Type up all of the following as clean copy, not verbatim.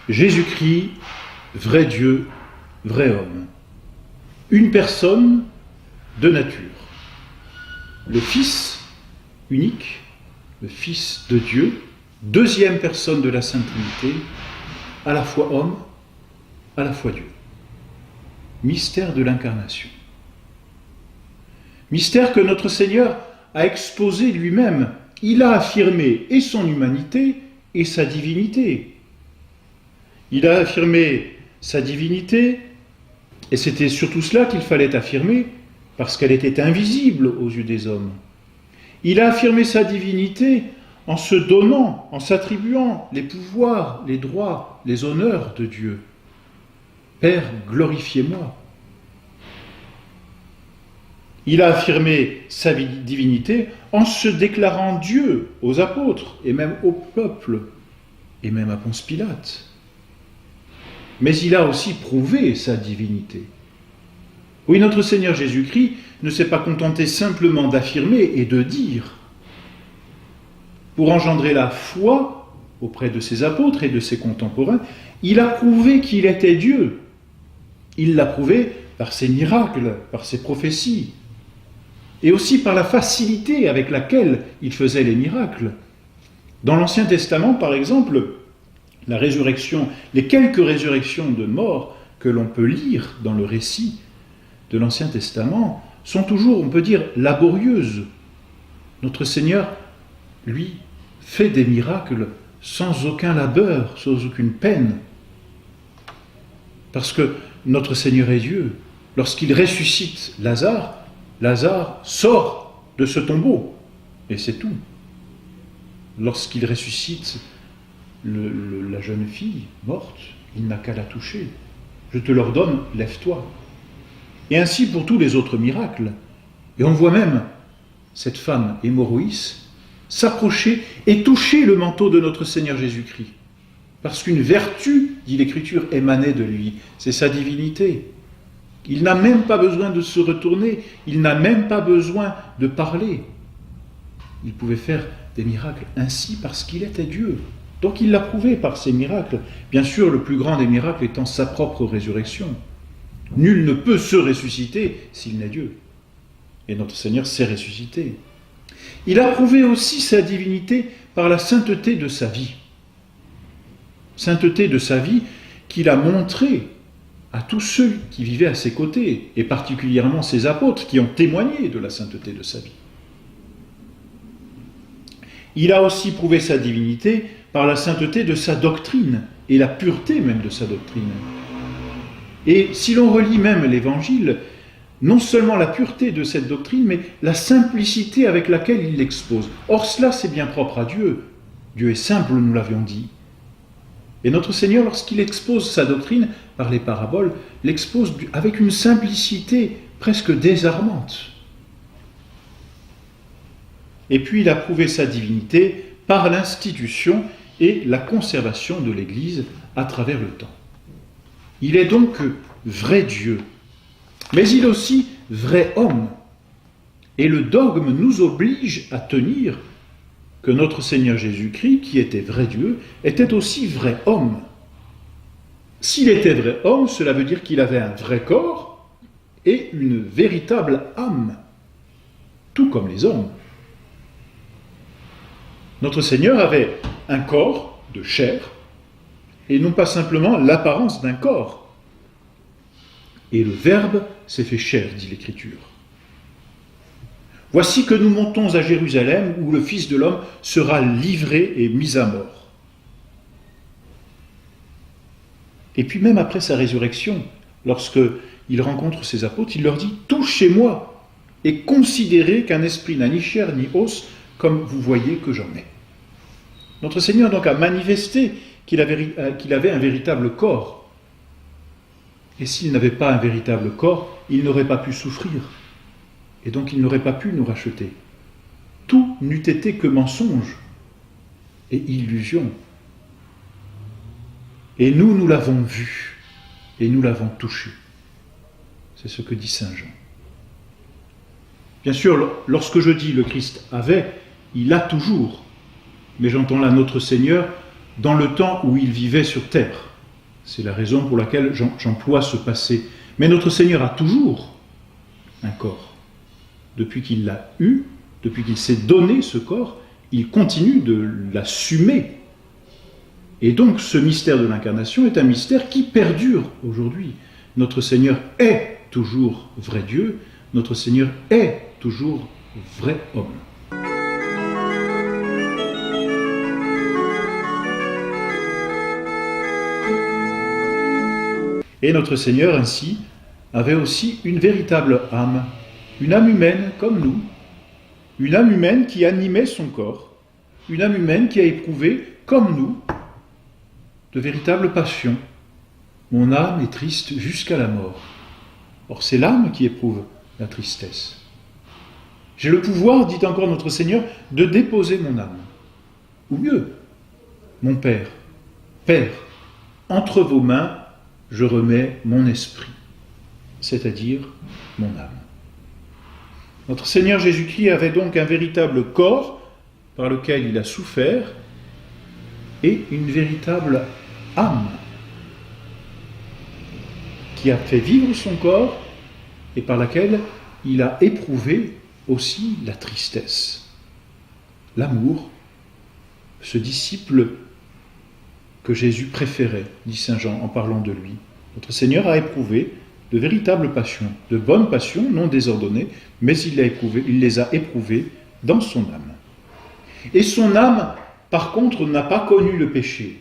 Jésus-Christ, vrai Dieu, vrai homme. Une personne, deux natures. Le Fils unique, le Fils de Dieu, deuxième personne de la Sainte Trinité, à la fois homme, à la fois Dieu. Mystère de l'incarnation. Mystère que notre Seigneur a exposé lui-même. Il a affirmé et son humanité et sa divinité. Il a affirmé sa divinité, et c'était surtout cela qu'il fallait affirmer, parce qu'elle était invisible aux yeux des hommes. Il a affirmé sa divinité en se donnant, en s'attribuant les pouvoirs, les droits, les honneurs de Dieu. Père, glorifiez-moi. Il a affirmé sa divinité en se déclarant Dieu aux apôtres, et même au peuple, et même à Ponce Pilate. Mais il a aussi prouvé sa divinité. Oui, notre Seigneur Jésus-Christ ne s'est pas contenté simplement d'affirmer et de dire. Pour engendrer la foi auprès de ses apôtres et de ses contemporains, il a prouvé qu'il était Dieu. Il l'a prouvé par ses miracles, par ses prophéties, et aussi par la facilité avec laquelle il faisait les miracles. Dans l'Ancien Testament, par exemple, la résurrection, les quelques résurrections de morts que l'on peut lire dans le récit de l'Ancien Testament sont toujours, on peut dire, laborieuses. Notre Seigneur, lui, fait des miracles sans aucun labeur, sans aucune peine. Parce que notre Seigneur est Dieu. Lorsqu'il ressuscite Lazare, Lazare sort de ce tombeau, et c'est tout. Lorsqu'il ressuscite la jeune fille morte, il n'a qu'à la toucher. Je te l'ordonne, lève-toi. Et ainsi pour tous les autres miracles. Et on voit même cette femme hémorroïs s'approcher et toucher le manteau de notre Seigneur Jésus-Christ. Parce qu'une vertu, dit l'Écriture, émanait de lui. C'est sa divinité. Il n'a même pas besoin de se retourner, il n'a même pas besoin de parler. Il pouvait faire des miracles ainsi parce qu'il était Dieu. Donc il l'a prouvé par ses miracles. Bien sûr, le plus grand des miracles étant sa propre résurrection. Nul ne peut se ressusciter s'il n'est Dieu. Et notre Seigneur s'est ressuscité. Il a prouvé aussi sa divinité par la sainteté de sa vie. Sainteté de sa vie qu'il a montrée à tous ceux qui vivaient à ses côtés, et particulièrement ses apôtres qui ont témoigné de la sainteté de sa vie. Il a aussi prouvé sa divinité par la sainteté de sa doctrine, et la pureté même de sa doctrine. Et si l'on relit même l'Évangile, non seulement la pureté de cette doctrine, mais la simplicité avec laquelle il l'expose. Or cela, c'est bien propre à Dieu. Dieu est simple, nous l'avions dit. Et notre Seigneur, lorsqu'il expose sa doctrine par les paraboles, l'expose avec une simplicité presque désarmante. Et puis il a prouvé sa divinité par l'institution et la conservation de l'Église à travers le temps. Il est donc vrai Dieu, mais il est aussi vrai homme. Et le dogme nous oblige à tenir que notre Seigneur Jésus-Christ, qui était vrai Dieu, était aussi vrai homme. S'il était vrai homme, cela veut dire qu'il avait un vrai corps et une véritable âme, tout comme les hommes. Notre Seigneur avait un corps de chair, et non pas simplement l'apparence d'un corps. Et le Verbe s'est fait chair, dit l'Écriture. Voici que nous montons à Jérusalem, où le Fils de l'homme sera livré et mis à mort. Et puis même après sa résurrection, lorsqu'il rencontre ses apôtres, il leur dit « Touchez-moi et considérez qu'un esprit n'a ni chair ni os, comme vous voyez que j'en ai. » Notre Seigneur donc a manifesté qu'il avait un véritable corps. Et s'il n'avait pas un véritable corps, il n'aurait pas pu souffrir. Et donc il n'aurait pas pu nous racheter. Tout n'eût été que mensonge et illusion. Et nous l'avons vu, et nous l'avons touché. C'est ce que dit Saint Jean. Bien sûr, lorsque je dis le Christ avait, il a toujours. Mais j'entends là notre Seigneur dans le temps où il vivait sur terre. C'est la raison pour laquelle j'emploie ce passé. Mais notre Seigneur a toujours un corps. Depuis qu'il l'a eu, depuis qu'il s'est donné ce corps, il continue de l'assumer. Et donc ce mystère de l'incarnation est un mystère qui perdure aujourd'hui. Notre Seigneur est toujours vrai Dieu, notre Seigneur est toujours vrai homme. Et notre Seigneur, ainsi, avait aussi une véritable âme, une âme humaine comme nous, une âme humaine qui animait son corps, une âme humaine qui a éprouvé, comme nous, de véritables passions. Mon âme est triste jusqu'à la mort. Or, c'est l'âme qui éprouve la tristesse. J'ai le pouvoir, dit encore notre Seigneur, de déposer mon âme. Ou mieux, mon Père, Père, entre vos mains, je remets mon esprit, c'est-à-dire mon âme. Notre Seigneur Jésus-Christ avait donc un véritable corps par lequel il a souffert et une véritable âme qui a fait vivre son corps et par laquelle il a éprouvé aussi la tristesse. L'amour, ce disciple que Jésus préférait, dit saint Jean en parlant de lui. Notre Seigneur a éprouvé de véritables passions, de bonnes passions non désordonnées, mais il les a éprouvées dans son âme. Et son âme, par contre, n'a pas connu le péché.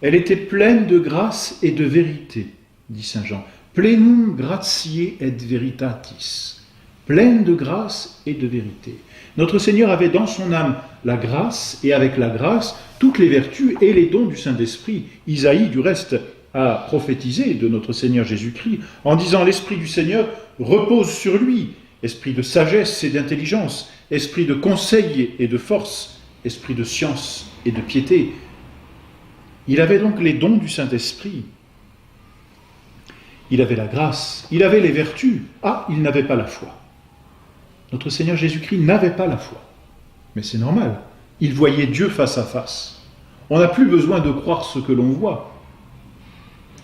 Elle était pleine de grâce et de vérité, dit saint Jean. Plenum gratiae et veritatis. Pleine de grâce et de vérité. Notre Seigneur avait dans son âme la grâce, et avec la grâce, toutes les vertus et les dons du Saint-Esprit. Isaïe, du reste, a prophétisé de notre Seigneur Jésus-Christ en disant « L'Esprit du Seigneur repose sur lui, esprit de sagesse et d'intelligence, esprit de conseil et de force, esprit de science et de piété. » Il avait donc les dons du Saint-Esprit. Il avait la grâce, il avait les vertus. Ah, il n'avait pas la foi. Notre Seigneur Jésus-Christ n'avait pas la foi. Mais c'est normal. Il voyait Dieu face à face. On n'a plus besoin de croire ce que l'on voit.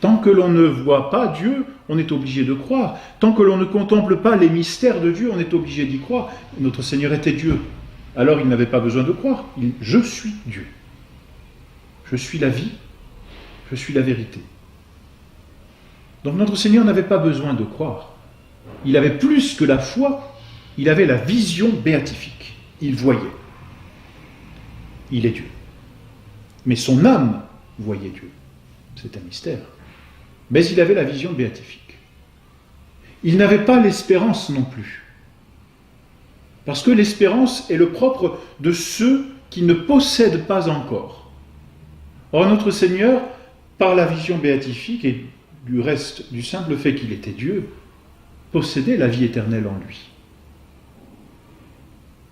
Tant que l'on ne voit pas Dieu, on est obligé de croire. Tant que l'on ne contemple pas les mystères de Dieu, on est obligé d'y croire. Notre Seigneur était Dieu. Alors il n'avait pas besoin de croire. Je suis Dieu. Je suis la vie. Je suis la vérité. Donc notre Seigneur n'avait pas besoin de croire. Il avait plus que la foi, il avait la vision béatifique. Il voyait. Il est Dieu. Mais son âme voyait Dieu. C'est un mystère. Mais il avait la vision béatifique. Il n'avait pas l'espérance non plus. Parce que l'espérance est le propre de ceux qui ne possèdent pas encore. Or notre Seigneur, par la vision béatifique et du reste du simple fait qu'il était Dieu, possédait la vie éternelle en lui.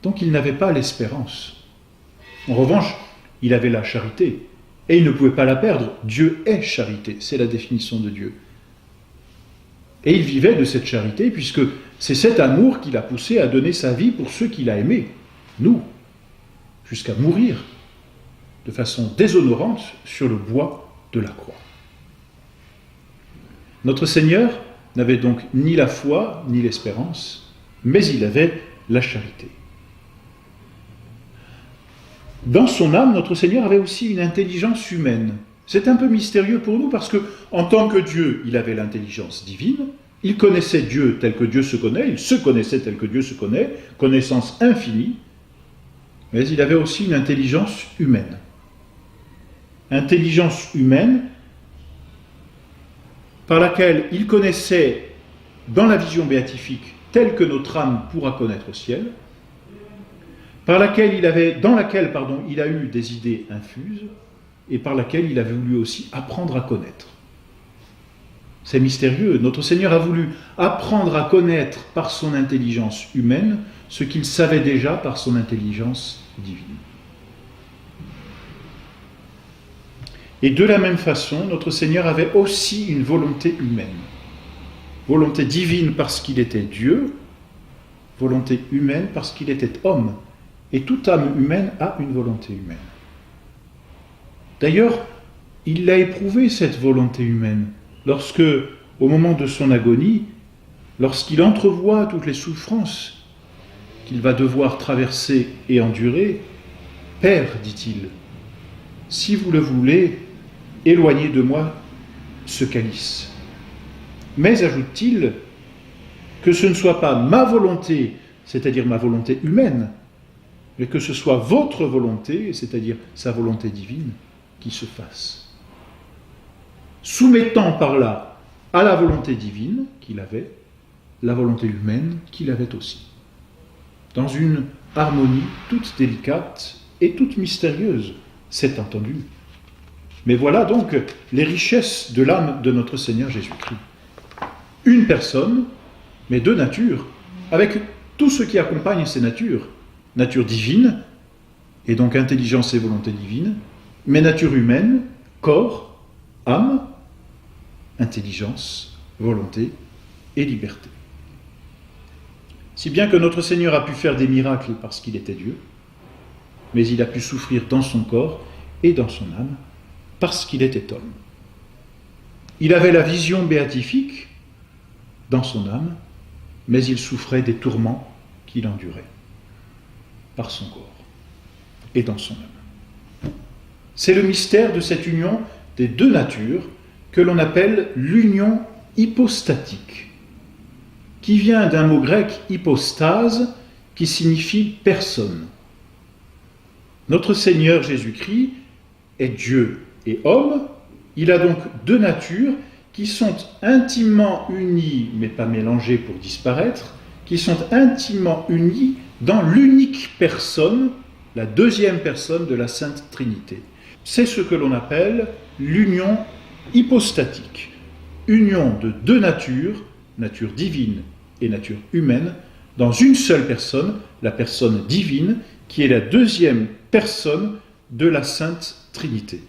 Donc il n'avait pas l'espérance. En revanche, il avait la charité, et il ne pouvait pas la perdre. Dieu est charité, c'est la définition de Dieu. Et il vivait de cette charité, puisque c'est cet amour qui l'a poussé à donner sa vie pour ceux qu'il a aimés, nous, jusqu'à mourir de façon déshonorante sur le bois de la croix. Notre Seigneur n'avait donc ni la foi, ni l'espérance, mais il avait la charité. Dans son âme, notre Seigneur avait aussi une intelligence humaine. C'est un peu mystérieux pour nous parce que, en tant que Dieu, il avait l'intelligence divine, il connaissait Dieu tel que Dieu se connaît, il se connaissait tel que Dieu se connaît, connaissance infinie, mais il avait aussi une intelligence humaine. Intelligence humaine par laquelle il connaissait, dans la vision béatifique, telle que notre âme pourra connaître au ciel, dans laquelle il a eu des idées infuses, et par laquelle il avait voulu aussi apprendre à connaître. C'est mystérieux. Notre Seigneur a voulu apprendre à connaître par son intelligence humaine ce qu'il savait déjà par son intelligence divine. Et de la même façon, notre Seigneur avait aussi une volonté humaine. Volonté divine parce qu'il était Dieu, volonté humaine parce qu'il était homme. Et toute âme humaine a une volonté humaine. D'ailleurs, il l'a éprouvé, cette volonté humaine, lorsque, au moment de son agonie, lorsqu'il entrevoit toutes les souffrances qu'il va devoir traverser et endurer, « Père, dit-il, si vous le voulez, éloignez de moi ce calice. » Mais, ajoute-t-il, que ce ne soit pas ma volonté, c'est-à-dire ma volonté humaine, mais que ce soit votre volonté, c'est-à-dire sa volonté divine, qui se fasse. Soumettant par là à la volonté divine qu'il avait, la volonté humaine qu'il avait aussi. Dans une harmonie toute délicate et toute mystérieuse, c'est entendu. Mais voilà donc les richesses de l'âme de notre Seigneur Jésus-Christ. Une personne, mais deux natures, avec tout ce qui accompagne ces natures. Nature divine, et donc intelligence et volonté divine, mais nature humaine, corps, âme, intelligence, volonté et liberté. Si bien que notre Seigneur a pu faire des miracles parce qu'il était Dieu, mais il a pu souffrir dans son corps et dans son âme parce qu'il était homme. Il avait la vision béatifique dans son âme, mais il souffrait des tourments qu'il endurait par son corps et dans son âme. C'est le mystère de cette union des deux natures que l'on appelle l'union hypostatique, qui vient d'un mot grec hypostase, qui signifie personne. Notre Seigneur Jésus-Christ est Dieu et homme, il a donc deux natures qui sont intimement unies, mais pas mélangées pour disparaître, qui sont intimement unies dans l'unique personne, la deuxième personne de la Sainte Trinité. C'est ce que l'on appelle l'union hypostatique, union de deux natures, nature divine et nature humaine, dans une seule personne, la personne divine, qui est la deuxième personne de la Sainte Trinité.